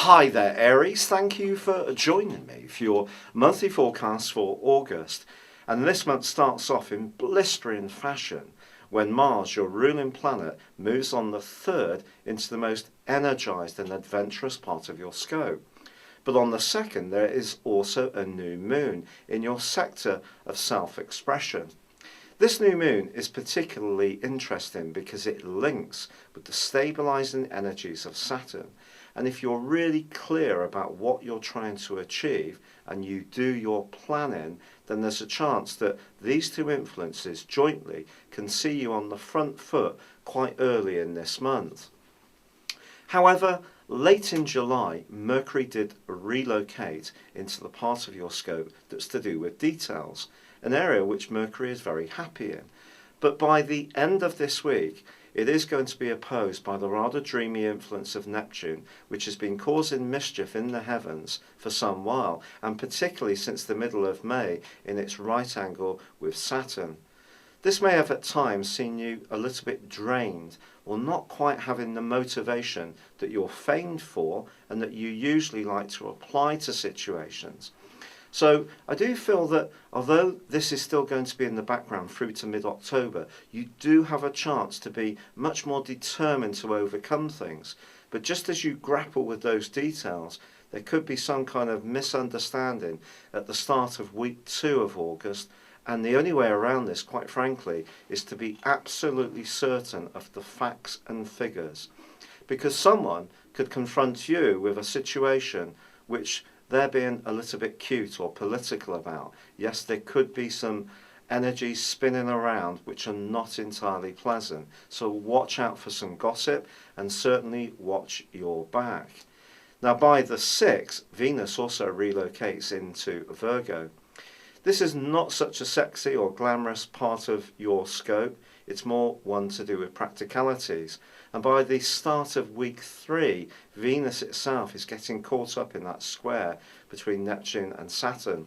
Hi there, Aries. Thank you for joining me for your monthly forecast for August. And this month starts off in blistering fashion when Mars, your ruling planet, moves on the 3rd into the most energized and adventurous part of your scope. But on the 2nd, there is also a new moon in your sector of self-expression. This new moon is particularly interesting because it links with the stabilizing energies of Saturn. And if you're really clear about what you're trying to achieve and you do your planning, then there's a chance that these two influences jointly can see you on the front foot quite early in this month. However, late in July, Mercury did relocate into the part of your scope that's to do with details, an area which Mercury is very happy in. But by the end of this week, it is going to be opposed by the rather dreamy influence of Neptune, which has been causing mischief in the heavens for some while, and particularly since the middle of May in its right angle with Saturn. This may have at times seen you a little bit drained or not quite having the motivation that you're famed for and that you usually like to apply to situations. So I do feel that although this is still going to be in the background through to mid-October, you do have a chance to be much more determined to overcome things. But just as you grapple with those details, there could be some kind of misunderstanding at the start of week 2 of August. And the only way around this, quite frankly, is to be absolutely certain of the facts and figures. Because someone could confront you with a situation which they're being a little bit cute or political about. Yes, there could be some energies spinning around which are not entirely pleasant. So watch out for some gossip and certainly watch your back. Now by the 6th, Venus also relocates into Virgo. This is not such a sexy or glamorous part of your scope. It's more one to do with practicalities. And by the start of week 3, Venus itself is getting caught up in that square between Neptune and Saturn.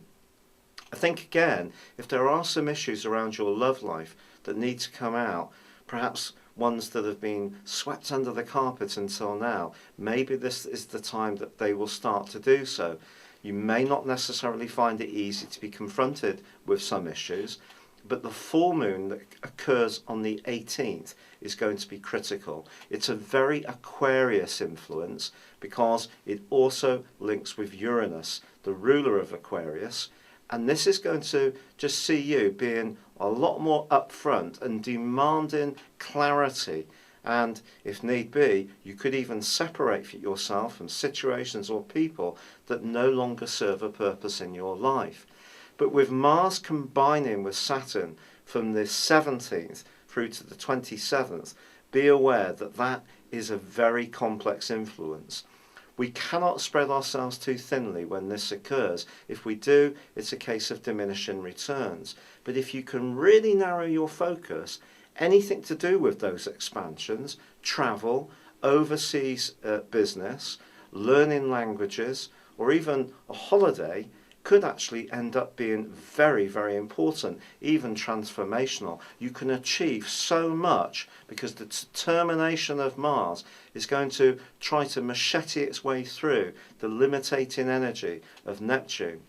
I think again, if there are some issues around your love life that need to come out, perhaps ones that have been swept under the carpet until now, maybe this is the time that they will start to do so. You may not necessarily find it easy to be confronted with some issues, but the full moon that occurs on the 18th is going to be critical. It's a very Aquarius influence because it also links with Uranus, the ruler of Aquarius, and this is going to just see you being a lot more upfront and demanding clarity. And if need be, you could even separate yourself from situations or people that no longer serve a purpose in your life. But with Mars combining with Saturn from the 17th through to the 27th, be aware that that is a very complex influence. We cannot spread ourselves too thinly when this occurs. If we do, it's a case of diminishing returns. But if you can really narrow your focus, anything to do with those expansions, travel, overseas business, learning languages, or even a holiday could actually end up being very, very important, even transformational. You can achieve so much because the determination of Mars is going to try to machete its way through the limiting energy of Neptune.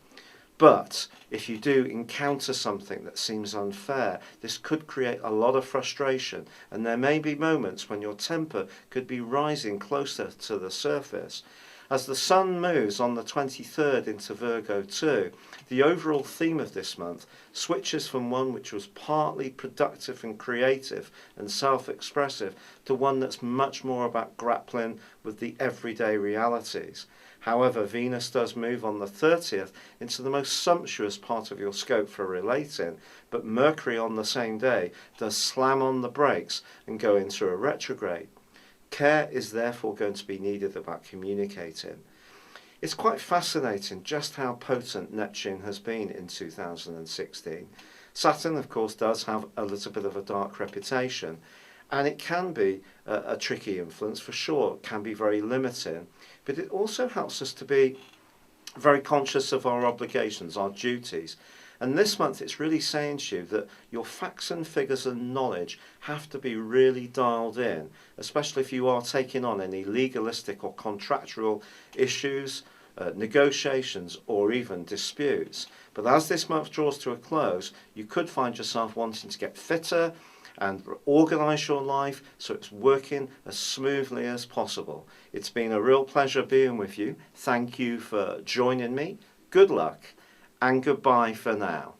But if you do encounter something that seems unfair, this could create a lot of frustration, and there may be moments when your temper could be rising closer to the surface. As the Sun moves on the 23rd into Virgo too, the overall theme of this month switches from one which was partly productive and creative and self-expressive to one that's much more about grappling with the everyday realities. However, Venus does move on the 30th into the most sumptuous part of your scope for relating, but Mercury on the same day does slam on the brakes and go into a retrograde. Care is therefore going to be needed about communicating. It's quite fascinating just how potent Neptune has been in 2016. Saturn, of course, does have a little bit of a dark reputation, and it can be a tricky influence for sure. It can be very limiting, but it also helps us to be very conscious of our obligations, our duties, And this month it's really saying to you that your facts and figures and knowledge have to be really dialed in, especially if you are taking on any legalistic or contractual issues, negotiations or even disputes. But as this month draws to a close, you could find yourself wanting to get fitter and organise your life so it's working as smoothly as possible. It's been a real pleasure being with you. Thank you for joining me. Good luck and goodbye for now.